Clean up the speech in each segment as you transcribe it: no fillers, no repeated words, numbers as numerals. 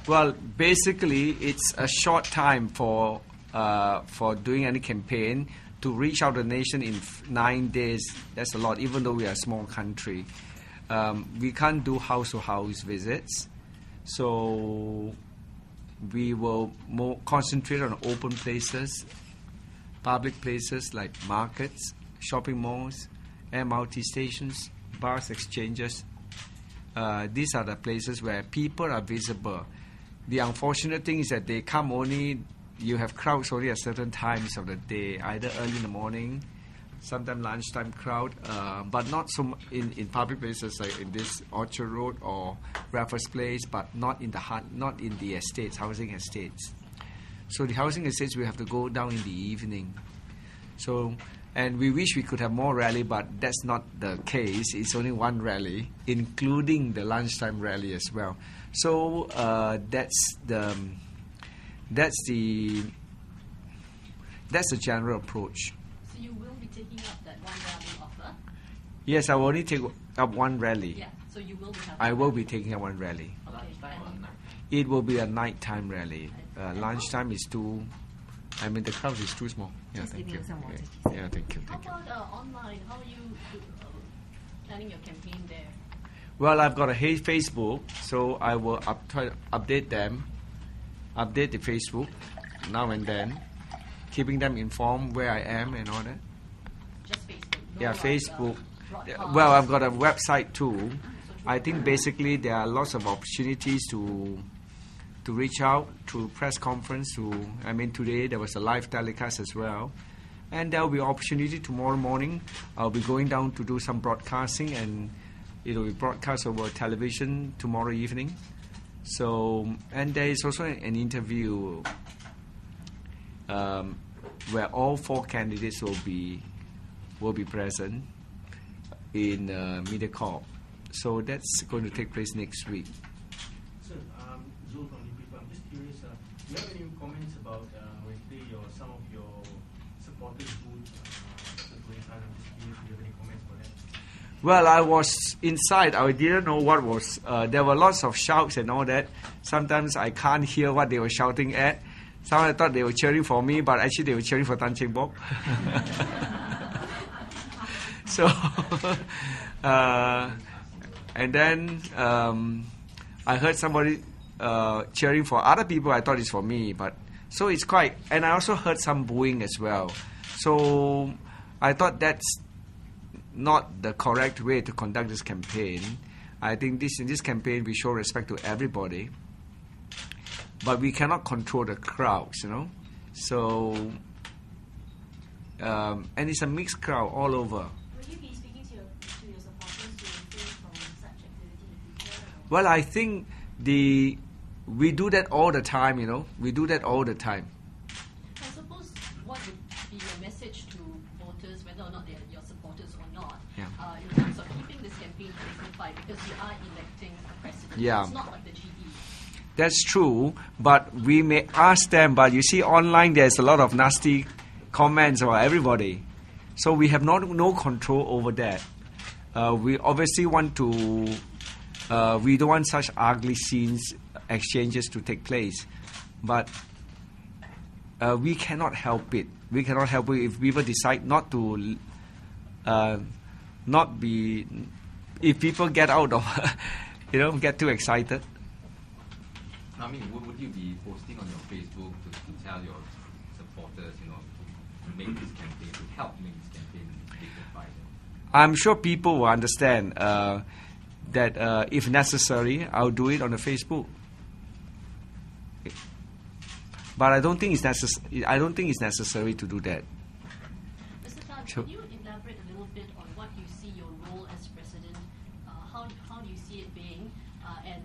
Well, basically, it's a short time for doing any campaign. To reach out the nation in 9 days, that's a lot, even though we are a small country. We can't do house-to-house visits. So we will more concentrate on open places, public places like markets, shopping malls, MRT stations, bars, exchanges. These are the places where people are visible. The unfortunate thing is that they come only, you have crowds only at certain times of the day, either early in the morning, sometimes lunchtime crowd, but not so in public places like in this Orchard Road or Raffles Place, but not in the estates, housing estates. So the housing estates we have to go down in the evening. So, and we wish we could have more rally, but that's not the case. It's only one rally, including the lunchtime rally as well. So that's the general approach. So you will be taking up that one rally offer? Yes, I will only take up one rally. Yeah, so you will be having I will be taking up one rally. Okay. Lunchtime or night? It will be a nighttime rally. Lunchtime is too, I mean the crowd is too small. Yeah, Just thank give you. me some water, Yeah, thank you. How about online? How are you planning your campaign there? Well, I've got a Facebook, so I will try to update the Facebook now and then, keeping them informed where I am and all that. Just Facebook? No, Yeah, like, Facebook. broadcast? Well, I've got a website too. I think basically there are lots of opportunities to reach out through press conference. Today there was a live telecast as well. And there will be opportunity tomorrow morning. I'll be going down to do some broadcasting, and it will be broadcast over television tomorrow evening. So, and there is also an interview where all 4 candidates will be present in MediaCorp. So that's going to take place next week. Sir, Zul from the people, I'm just curious, do you have any comments about some of your supporters who I'm just curious, do you have any comments about that? Well, I was inside. I didn't know what was. There were lots of shouts and all that. Sometimes I can't hear what they were shouting at. Some I thought they were cheering for me, but actually they were cheering for Tan Cheng Bock. So, and then I heard somebody cheering for other people. I thought it's for me, but so it's quite. And I also heard some booing as well. So I thought that's not the correct way to conduct this campaign. I think in this campaign we show respect to everybody, but we cannot control the crowds, So, and it's a mixed crowd all over. Will you be speaking to your supporters to refrain from such activity in the future? Well, I think we do that all the time, We do that all the time. I suppose what would be your message to voters, whether or not they are your supporters or not, Yeah. In terms of keeping this campaign dignified, because you are electing a president. Yeah. It's not like the GE. That's true, but we may ask them, but you see online there's a lot of nasty comments about everybody. So we have no control over that. We obviously want to, we don't want such ugly scenes, exchanges to take place. But we cannot help it. We cannot help it if people decide not to, if people get out of, get too excited. I mean, would you be posting on your Facebook to tell your supporters, to make this campaign, to help make this campaign dignified? I'm sure people will understand that if necessary, I'll do it on the Facebook. But I don't think it's necessary to do that. Mr. Tan, Sure. can you elaborate a little bit on what you see your role as president? How do you see it being, and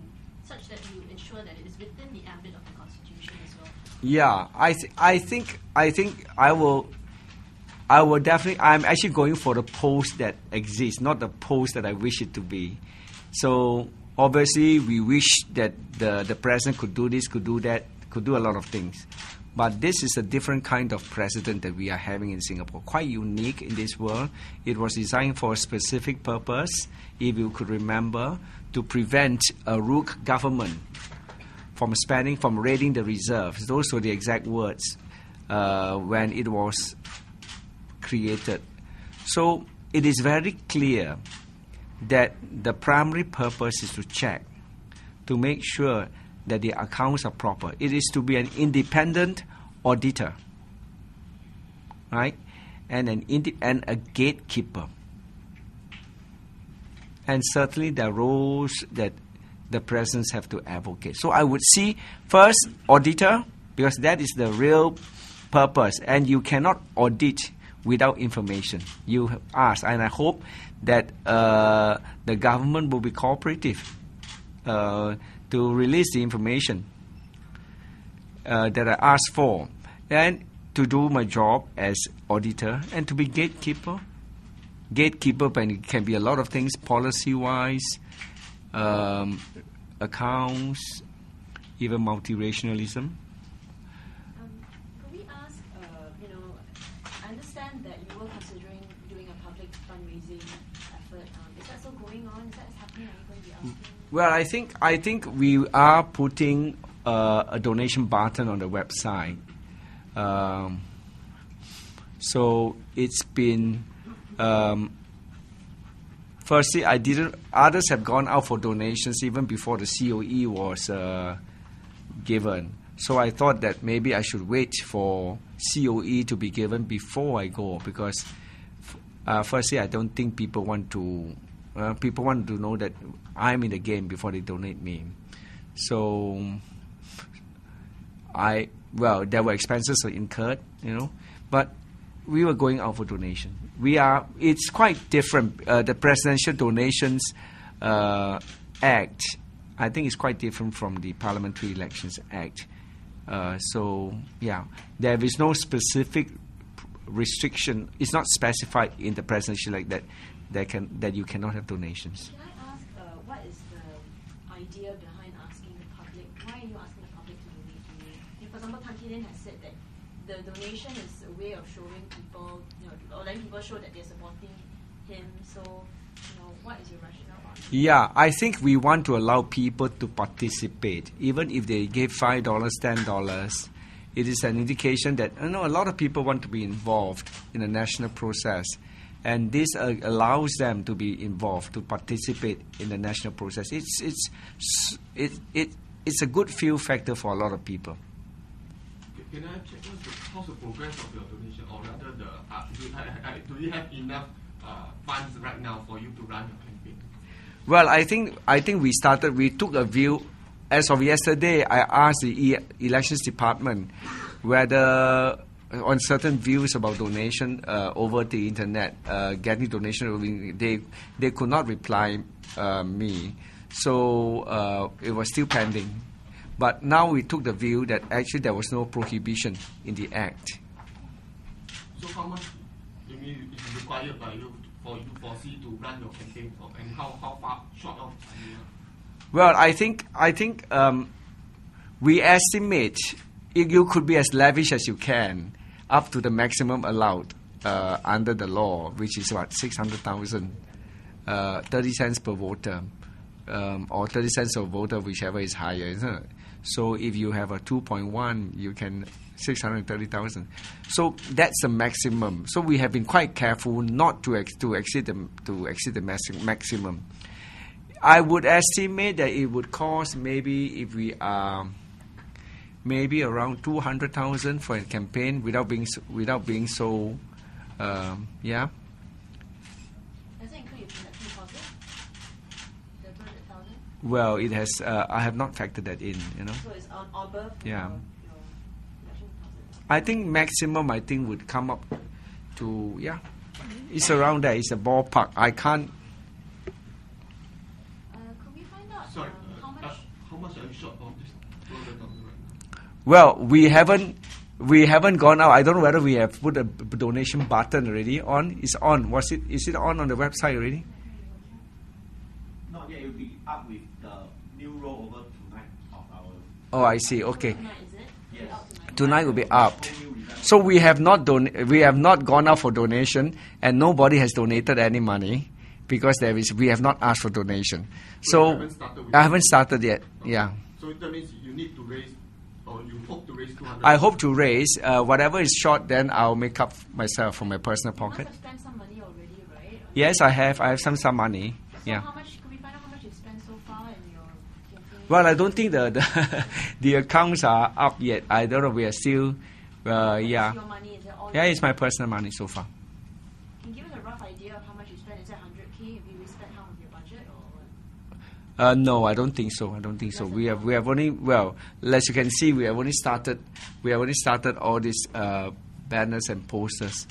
such that you ensure that it is within the ambit of the Constitution as well? Yeah, I think I will definitely. I'm actually going for the post that exists, not the post that I wish it to be. So obviously, we wish that the president could do this, could do that, could do a lot of things. But this is a different kind of president that we are having in Singapore, quite unique in this world. It was designed for a specific purpose, if you could remember, to prevent a rogue government from spending, from raiding the reserves. Those were the exact words when it was created. So it is very clear that the primary purpose is to check, to make sure that the accounts are proper. It is to be an independent auditor, right? And and a gatekeeper. And certainly there are roles that the presidents have to advocate. So I would see first auditor, because that is the real purpose, and you cannot audit without information. You have asked, and I hope that the government will be cooperative to release the information that I asked for, and to do my job as auditor, and to be gatekeeper. Gatekeeper can be a lot of things, policy-wise, accounts, even multiracialism. Could we ask, I understand that you were considering doing a public fundraising effort. Is that still going on? Is that happening? Are you going to be asking? Well, I think we are putting a donation button on the website. So it's been. Firstly, others have gone out for donations even before the COE was given. So I thought that maybe I should wait for COE to be given before I go, because firstly, I don't think people want to know that I'm in the game before they donate me. So there were expenses incurred, but we were going out for donation. It's quite different. The Presidential Donations Act, I think, is quite different from the Parliamentary Elections Act. There is no specific restriction. It's not specified in the presidential act that you cannot have donations. Can I ask, what is the idea behind asking the public? Why are you asking the public to donate to you? For example, Tan Jee Say has said that the donation is a way of showing people, or letting people show that they're supporting him. So, what is your rationale on that? Yeah, I think we want to allow people to participate. Even if they give $5, $10, it is an indication that a lot of people want to be involved in the national process. And this allows them to be involved, to participate in the national process. It's a good feel factor for a lot of people. Can I check how's the progress of your donation, or rather, do you have enough funds right now for you to run your campaign? Well, I think we took a view. As of yesterday, I asked the elections department whether on certain views about donation over the internet, getting donation, they could not reply me. So it was still pending. But now we took the view that actually there was no prohibition in the act. So how much is required by you for you foresee to run your campaign for, and how far short of? Well, I think we estimate you could be as lavish as you can, up to the maximum allowed under the law, which is what, 600,000, 30 cents per voter, or 30 cents per voter, whichever is higher, isn't it? So if you have a 2.1, you can 630,000. So that's the maximum. So we have been quite careful not to exceed the maximum. I would estimate that it would cost maybe, if we are maybe around 200,000 for a campaign without being so yeah. Does it include your election deposit? The 200,000? Well, it has. I have not factored that in. So it's above Yeah. your election deposit. I think maximum. I think would come up to it's around there. It's a ballpark. I can't. Could we find out Sorry, how much? how much are you short of this 200,000 right now? Well, we haven't gone out. I don't know whether we have put a donation button already on. It's on. Is it on the website already? Not yet. It will be up with the new rollover tonight of our. Oh, I see. Okay. Tonight, is it? Yes. Out tonight. Tonight will be upped. So we have not gone out for donation, and nobody has donated any money because we have not asked for donation. So you haven't started with I haven't started yet. Okay. Yeah. So that means you need to raise, or you hope to raise 200. I hope to raise whatever is short. Then I'll make up myself from my personal You pocket. must have spent some money already, right? Yes, I have. I have some money. So Yeah. how much? Could we find out how much you've spent so far in your campaign? Well, I don't think the the accounts are up yet. I don't know. We are still. What is Yeah. your money? Is it all? Yeah, your it's my personal money so far. Can you give us a rough idea of how much you spent? Is it 100K? Have you spent half of your budget or what? No, I don't think so. I don't think so. We have only, well, as you can see, we have only started all these banners and posters.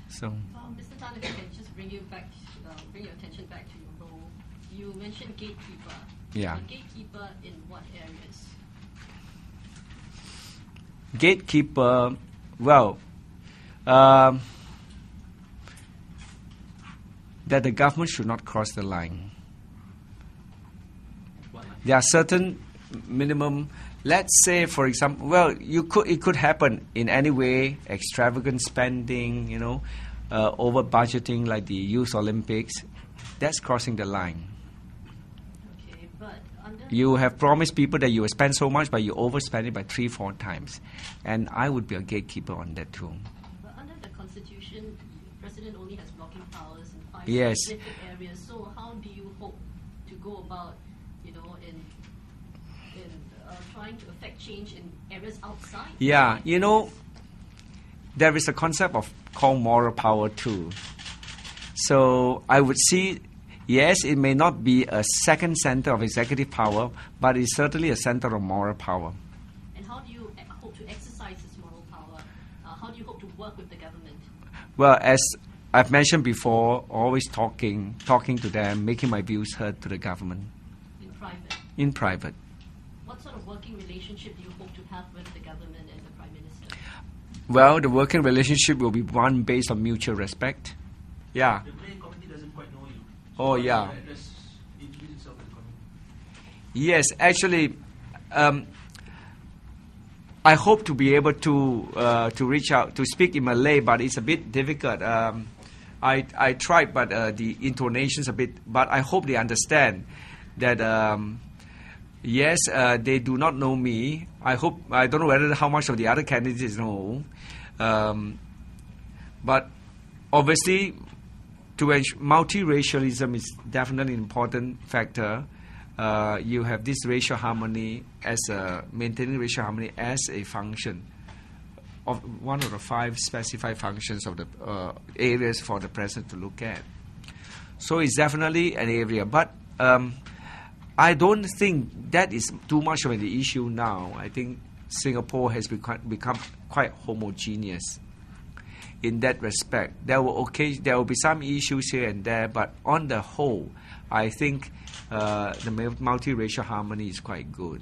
So Mr. Tan, if I can just bring your attention back to your role. You mentioned gatekeeper. Yeah. A gatekeeper in what areas? gatekeeper, well, that the government should not cross the line. There are certain minimum. Let's say, for example, well, it could happen in any way: extravagant spending, over budgeting, like the Youth Olympics. That's crossing the line. Okay, but under You have promised people that you will spend so much, but you overspend it by 3-4 times, and I would be a gatekeeper on that too. But under the Constitution, the President only has blocking powers in 5 Yes. specific areas. So how do you hope to go about, in trying to affect change in areas outside? Yeah, there is a concept called moral power too. So I would see, yes, it may not be a second center of executive power, but it's certainly a center of moral power. And how do you hope to exercise this moral power? How do you hope to work with the government? Well, as I've mentioned before, always talking to them, making my views heard to the government In private. in private. What sort of working relationship do you hope to have with the government and the Prime Minister? Well, the working relationship will be one based on mutual respect. Yeah. The Malay community doesn't quite know you. Oh, yeah. How do you address, introduce itself to the community? Yes, actually, I hope to be able to reach out to speak in Malay, but it's a bit difficult. I tried, but the intonation's a bit. But I hope they understand that. Yes, they do not know me. I don't know how much of the other candidates know, but obviously, multiracialism is definitely an important factor. You have this racial harmony maintaining racial harmony as a function of one of the 5 specified functions of the areas for the president to look at. So it's definitely an area, but I don't think that is too much of an issue now. I think Singapore has become quite homogeneous in that respect. There will be some issues here and there, but on the whole, I think the multiracial harmony is quite good.